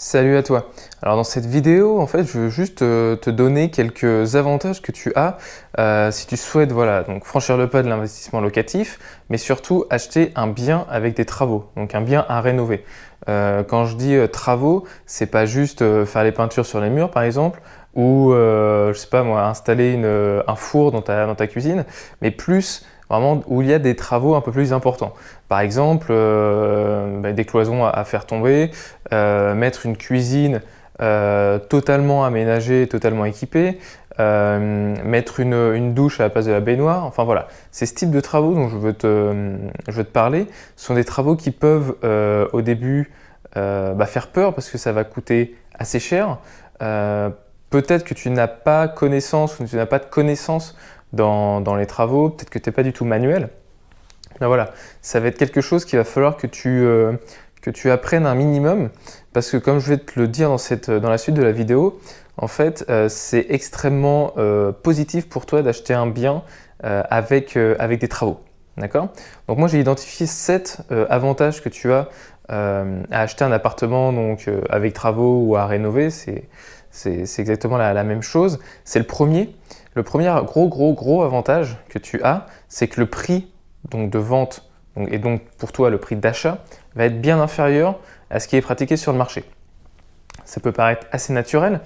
Salut à toi. Alors dans cette vidéo, en fait, je veux juste te donner quelques avantages que tu as si tu souhaites donc franchir le pas de l'investissement locatif, mais surtout acheter un bien avec des travaux, donc un bien à rénover. Quand je dis travaux, c'est pas juste faire les peintures sur les murs par exemple, ou je sais pas moi, installer un four dans ta cuisine, mais plus vraiment où il y a des travaux un peu plus importants. Par exemple, des cloisons à faire tomber, mettre une cuisine totalement aménagée, totalement équipée, mettre une douche à la place de la baignoire. Enfin voilà, c'est ce type de travaux dont je veux te parler. Ce sont des travaux qui peuvent au début faire peur parce que ça va coûter assez cher. Peut-être que tu n'as pas connaissance ou tu n'as pas de connaissance dans les travaux, peut-être que tu n'es pas du tout manuel. Ben voilà, ça va être quelque chose qu'il va falloir que tu apprennes un minimum, parce que comme je vais te le dire dans la suite de la vidéo, en fait, c'est extrêmement positif pour toi d'acheter un bien avec des travaux. D'accord? Donc moi j'ai identifié 7 avantages que tu as à acheter un appartement avec travaux ou à rénover. C'est exactement la même chose. C'est le premier. Le premier gros avantage que tu as, c'est que le prix de vente et donc pour toi le prix d'achat va être bien inférieur à ce qui est pratiqué sur le marché. Ça peut paraître assez naturel,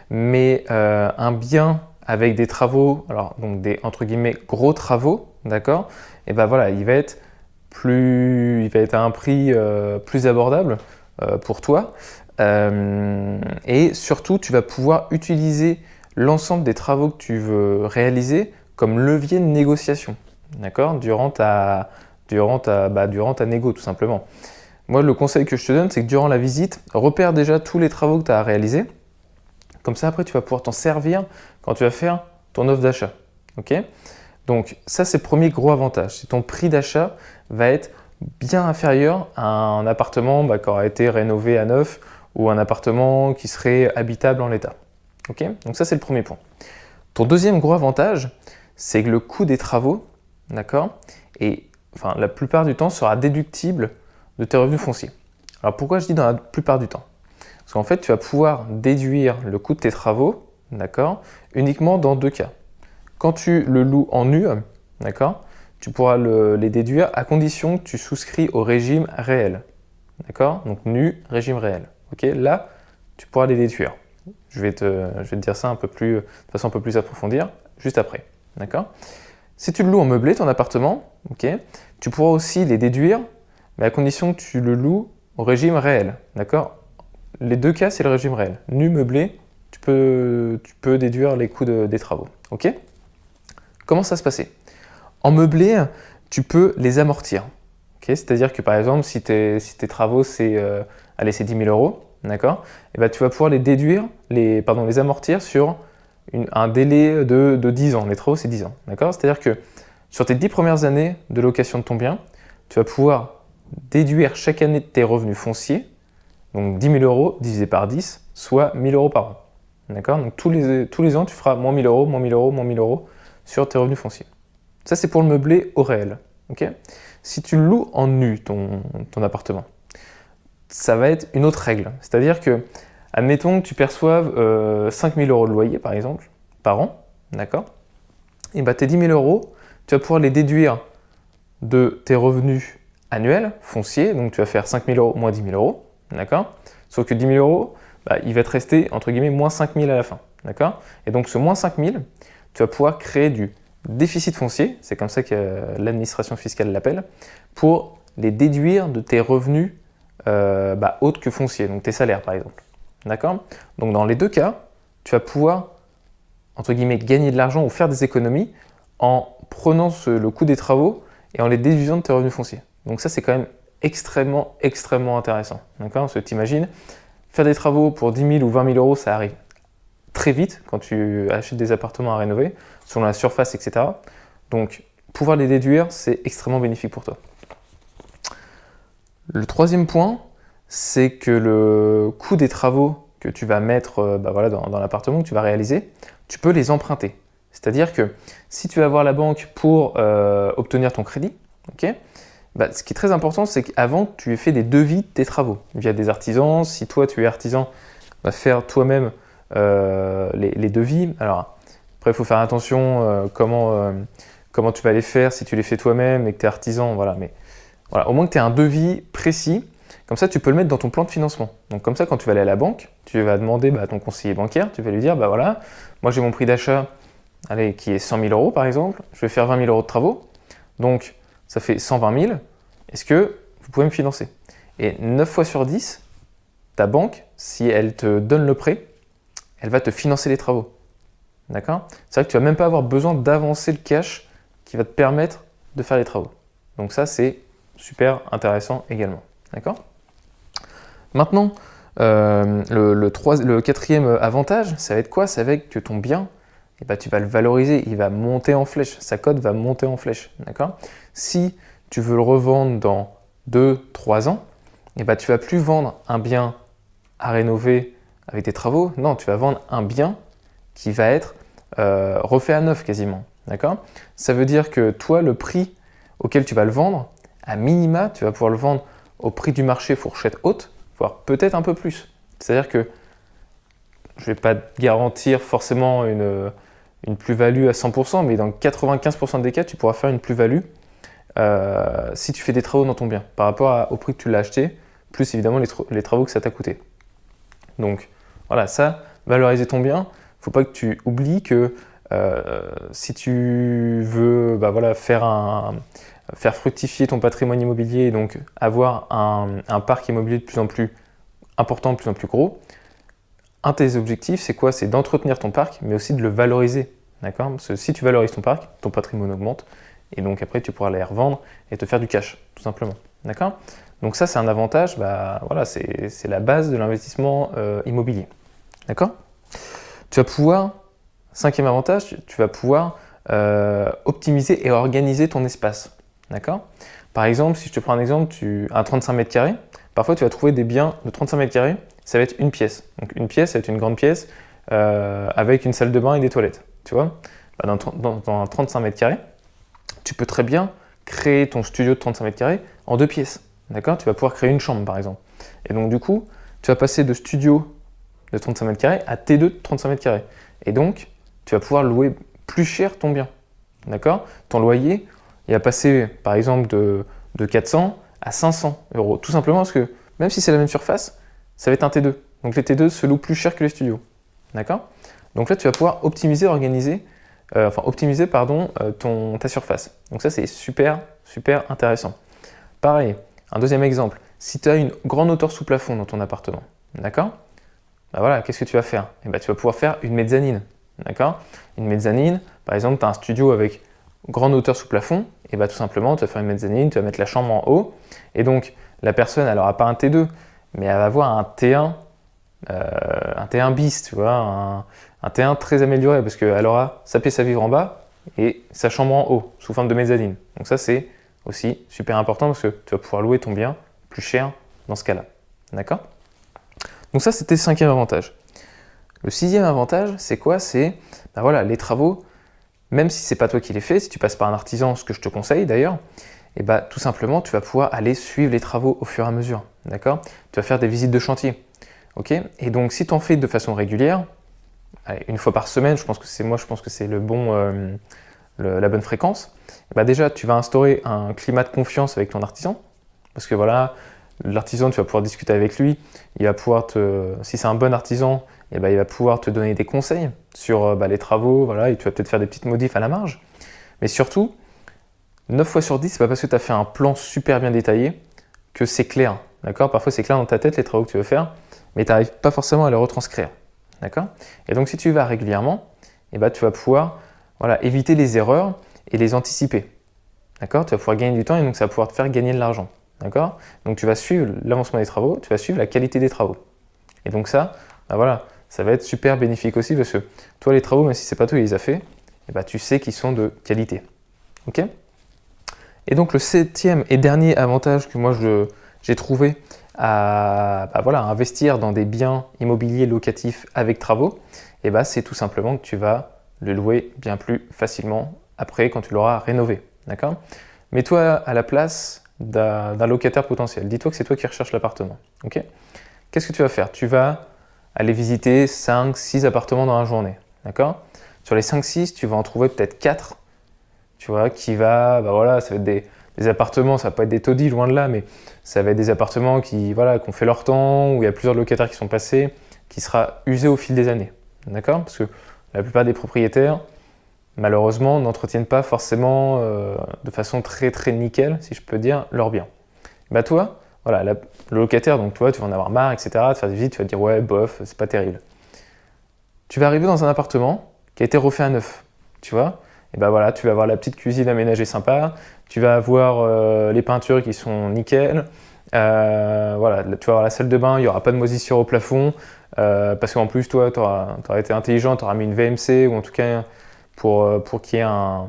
mais un bien avec des travaux, alors donc des entre guillemets gros travaux, d'accord, et ben voilà, il va être à un prix plus abordable pour toi, et surtout tu vas pouvoir utiliser l'ensemble des travaux que tu veux réaliser comme levier de négociation, d'accord, durant ta négo tout simplement. Moi, le conseil que je te donne, c'est que durant la visite, repère déjà tous les travaux que tu as à réaliser. Comme ça, après, tu vas pouvoir t'en servir quand tu vas faire ton offre d'achat. Ok? Donc, ça, c'est le premier gros avantage. C'est ton prix d'achat va être bien inférieur à un appartement qui aura été rénové à neuf ou un appartement qui serait habitable en l'état. Ok? Donc, ça, c'est le premier point. Ton deuxième gros avantage, c'est que le coût des travaux, d'accord, la plupart du temps sera déductible de tes revenus fonciers. Alors pourquoi je dis dans la plupart du temps? Parce qu'en fait, tu vas pouvoir déduire le coût de tes travaux, d'accord, uniquement dans 2 cas. Quand tu le loues en nu, d'accord, tu pourras les déduire à condition que tu souscris au régime réel. D'accord? Donc nu, régime réel. Ok? Là, tu pourras les déduire. Je vais te dire ça de façon un peu plus approfondie juste après. D'accord? Si tu le loues en meublé, ton appartement, ok, tu pourras aussi les déduire, mais à condition que tu le loues au régime réel. D'accord? Les 2 cas, c'est le régime réel. Nu, meublé, tu peux déduire les coûts des travaux. Ok? Comment ça se passait? En meublé, tu peux les amortir. Okay? C'est-à-dire que par exemple, si tes travaux, c'est 10 000 euros, d'accord? Et ben, tu vas pouvoir les déduire, les amortir sur un délai de 10 ans. Les travaux, c'est 10 ans. D'accord? C'est-à-dire que sur tes 10 premières années de location de ton bien, tu vas pouvoir déduire chaque année de tes revenus fonciers, donc 10 000 euros divisé par 10, soit 1 000 euros par an. D'accord? Donc tous les ans, tu feras moins 1 000 euros, moins 1 000 euros, moins 1 000 euros sur tes revenus fonciers. Ça, c'est pour le meublé au réel. Okay? Si tu loues en nu ton appartement, ça va être une autre règle. C'est-à-dire que, admettons que tu perçoives 5 000 euros de loyer, par exemple, par an, d'accord? Et tes 10 000 euros, tu vas pouvoir les déduire de tes revenus annuels fonciers, donc tu vas faire 5 000 euros moins 10 000 euros, d'accord? Sauf que 10 000 euros, il va te rester, entre guillemets, moins 5 000 à la fin, d'accord? Et donc ce moins 5 000, tu vas pouvoir créer du déficit foncier, c'est comme ça que l'administration fiscale l'appelle, pour les déduire de tes revenus autres que fonciers, donc tes salaires par exemple. D'accord? Donc dans les 2 cas, tu vas pouvoir, entre guillemets, gagner de l'argent ou faire des économies en prenant le coût des travaux et en les déduisant de tes revenus fonciers. Donc ça, c'est quand même extrêmement intéressant. D'accord? Parce que t'imagines, faire des travaux pour 10 000 ou 20 000 euros, ça arrive très vite quand tu achètes des appartements à rénover, selon la surface, etc. Donc, pouvoir les déduire, c'est extrêmement bénéfique pour toi. Le troisième point, c'est que le coût des travaux que tu vas mettre dans l'appartement que tu vas réaliser, tu peux les emprunter. C'est-à-dire que si tu vas voir la banque pour obtenir ton crédit, okay, ce qui est très important, c'est qu'avant, tu aies fait des devis de tes travaux via des artisans. Si toi, tu es artisan, faire toi-même les devis. Alors, après, il faut faire attention comment tu vas les faire, si tu les fais toi-même et que tu es artisan. Voilà. Mais voilà, au moins que tu aies un devis précis. Comme ça, tu peux le mettre dans ton plan de financement. Donc comme ça, quand tu vas aller à la banque, tu vas demander à ton conseiller bancaire, tu vas lui dire, voilà, moi j'ai mon prix d'achat qui est 100 000 euros par exemple, je vais faire 20 000 euros de travaux, donc ça fait 120 000, est-ce que vous pouvez me financer? Et 9 fois sur 10, ta banque, si elle te donne le prêt, elle va te financer les travaux. D'accord? C'est vrai que tu ne vas même pas avoir besoin d'avancer le cash qui va te permettre de faire les travaux. Donc ça, c'est super intéressant également. D'accord? Maintenant, le quatrième avantage, ça va être quoi? Ça va être que ton bien, tu vas le valoriser, il va monter en flèche, sa cote va monter en flèche. D'accord? Si tu veux le revendre dans 2-3 ans, tu ne vas plus vendre un bien à rénover avec des travaux. Non, tu vas vendre un bien qui va être refait à neuf quasiment. D'accord? Ça veut dire que toi, le prix auquel tu vas le vendre, à minima, tu vas pouvoir le vendre au prix du marché fourchette haute, voire peut-être un peu plus. C'est-à-dire que je ne vais pas te garantir forcément une plus-value à 100%, mais dans 95% des cas, tu pourras faire une plus-value si tu fais des travaux dans ton bien, par rapport au prix que tu l'as acheté, plus évidemment les travaux que ça t'a coûté. Donc voilà, ça, valoriser ton bien, il ne faut pas que tu oublies que si tu veux faire fructifier ton patrimoine immobilier et donc avoir un parc immobilier de plus en plus important, de plus en plus gros, un de tes objectifs, c'est quoi? C'est d'entretenir ton parc, mais aussi de le valoriser. D'accord? Parce que si tu valorises ton parc, ton patrimoine augmente, et donc après tu pourras les revendre et te faire du cash, tout simplement. D'accord? Donc ça, c'est un avantage, c'est la base de l'investissement immobilier. D'accord? Tu vas pouvoir, cinquième avantage, tu vas pouvoir optimiser et organiser ton espace. D'accord? Par exemple, si je te prends un exemple, un 35 mètres carrés, parfois tu vas trouver des biens de 35 mètres carrés, ça va être une pièce. Donc une pièce, ça va être une grande pièce avec une salle de bain et des toilettes. Tu vois? Dans un 35 mètres carrés, tu peux très bien créer ton studio de 35 mètres carrés en 2 pièces. D'accord? Tu vas pouvoir créer une chambre par exemple. Et donc du coup, tu vas passer de studio de 35 mètres carrés à T2 de 35 mètres carrés. Et donc, tu vas pouvoir louer plus cher ton bien. D'accord? Ton loyer, il va passer par exemple de 400 à 500 euros. Tout simplement parce que même si c'est la même surface, ça va être un T2. Donc les T2 se louent plus cher que les studios. D'accord? Donc là, tu vas pouvoir optimiser, ta surface. Donc ça, c'est super, super intéressant. Pareil, un deuxième exemple. Si tu as une grande hauteur sous plafond dans ton appartement, d'accord? Qu'est-ce que tu vas faire? Tu vas pouvoir faire une mezzanine. D'accord? Une mezzanine, par exemple, tu as un studio avec grande hauteur sous plafond, et tout simplement, tu vas faire une mezzanine, tu vas mettre la chambre en haut, et donc la personne, elle n'aura pas un T2, mais elle va avoir un T1 bis, tu vois, un T1 très amélioré, parce qu'elle aura sa pièce à vivre en bas et sa chambre en haut, sous forme de mezzanine. Donc ça, c'est aussi super important, parce que tu vas pouvoir louer ton bien plus cher dans ce cas-là. D'accord? Donc ça, c'était le cinquième avantage. Le sixième avantage, c'est quoi? C'est les travaux, même si ce n'est pas toi qui les fais, si tu passes par un artisan, ce que je te conseille d'ailleurs, tout simplement, tu vas pouvoir aller suivre les travaux au fur et à mesure. D'accord? Tu vas faire des visites de chantier. Okay? Et donc, si tu en fais de façon régulière, une fois par semaine, je pense que c'est la bonne fréquence, déjà, tu vas instaurer un climat de confiance avec ton artisan, parce que l'artisan, tu vas pouvoir discuter avec lui, il va pouvoir si c'est un bon artisan, il va pouvoir te donner des conseils sur les travaux, et tu vas peut-être faire des petites modifs à la marge. Mais surtout, 9 fois sur 10, c'est pas parce que tu as fait un plan super bien détaillé que c'est clair. D'accord? Parfois, c'est clair dans ta tête les travaux que tu veux faire, mais tu n'arrives pas forcément à les retranscrire. D'accord? Et donc, si tu vas régulièrement, tu vas pouvoir éviter les erreurs et les anticiper. D'accord? Tu vas pouvoir gagner du temps et donc ça va pouvoir te faire gagner de l'argent. D'accord? Donc, tu vas suivre l'avancement des travaux, tu vas suivre la qualité des travaux. Et donc ça, ça va être super bénéfique aussi parce que toi, les travaux, même si ce n'est pas toi qui les as fait, tu sais qu'ils sont de qualité. Ok? Et donc, le septième et dernier avantage que moi, j'ai trouvé à investir dans des biens immobiliers locatifs avec travaux, c'est tout simplement que tu vas le louer bien plus facilement après quand tu l'auras rénové. D'accord? Mets-toi à la place d'un locataire potentiel. Dis-toi que c'est toi qui recherches l'appartement. Ok? Qu'est-ce que tu vas faire? Tu vas aller visiter 5-6 appartements dans la journée. D'accord? Sur les 5-6, tu vas en trouver peut-être 4, tu vois, bah voilà, ça va être des appartements, ça va pas être des taudis, loin de là, mais ça va être des appartements qui ont fait leur temps, où il y a plusieurs locataires qui sont passés, qui sera usé au fil des années. D'accord? Parce que la plupart des propriétaires, malheureusement, n'entretiennent pas forcément de façon très très nickel, si je peux dire, leurs biens. Bah toi, voilà, le locataire, donc toi, tu vas en avoir marre, etc., de faire des visites, tu vas te dire ouais, bof, c'est pas terrible. Tu vas arriver dans un appartement qui a été refait à neuf, tu vois, et ben voilà, tu vas avoir la petite cuisine aménagée sympa, tu vas avoir les peintures qui sont nickel, voilà, tu vas avoir la salle de bain, il n'y aura pas de moisissure au plafond, parce qu'en plus, toi, tu auras été intelligent, tu auras mis une VMC, ou en tout cas pour qu'il y ait un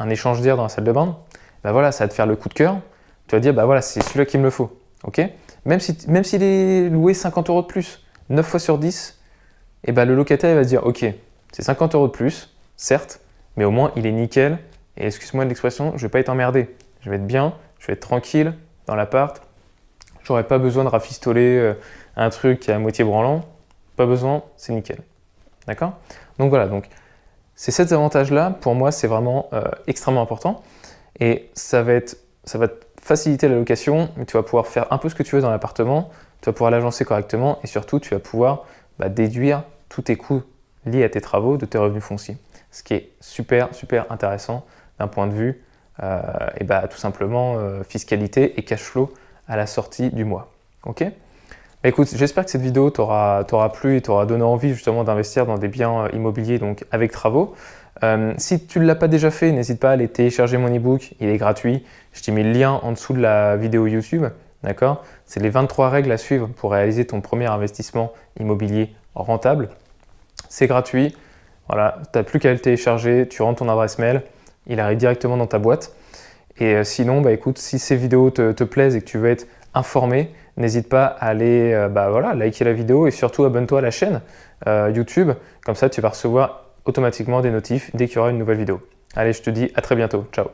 échange d'air dans la salle de bain. Ben voilà, ça va te faire le coup de cœur, tu vas dire, bah voilà, c'est celui-là qu'il me le faut, ok? Même s'il est loué 50 € de plus, 9 fois sur 10, et ben le locataire il va se dire, ok, c'est 50 € de plus, certes, mais au moins il est nickel, et excuse-moi de l'expression, je vais pas être emmerdé, je vais être bien, je vais être tranquille dans l'appart, j'aurai pas besoin de rafistoler un truc qui est à moitié branlant, pas besoin, c'est nickel. D'accord? Donc voilà, donc ces 7 avantages-là, pour moi, c'est vraiment extrêmement important, et ça va te faciliter la location, mais tu vas pouvoir faire un peu ce que tu veux dans l'appartement, tu vas pouvoir l'agencer correctement, et surtout, tu vas pouvoir déduire tous tes coûts liés à tes travaux de tes revenus fonciers. Ce qui est super, super intéressant d'un point de vue tout simplement fiscalité et cash flow à la sortie du mois. Ok? Écoute, j'espère que cette vidéo t'aura plu et t'aura donné envie justement d'investir dans des biens immobiliers donc avec travaux. Si tu ne l'as pas déjà fait, n'hésite pas à aller télécharger mon ebook, il est gratuit. Je t'ai mis le lien en dessous de la vidéo YouTube. D'accord? C'est les 23 règles à suivre pour réaliser ton premier investissement immobilier rentable. C'est gratuit. Voilà, tu n'as plus qu'à le télécharger, tu rentres ton adresse mail, il arrive directement dans ta boîte. Et sinon, écoute, si ces vidéos te plaisent et que tu veux être informé, n'hésite pas à aller liker la vidéo et surtout abonne-toi à la chaîne YouTube. Comme ça, tu vas recevoir automatiquement des notifs dès qu'il y aura une nouvelle vidéo. Allez, je te dis à très bientôt. Ciao!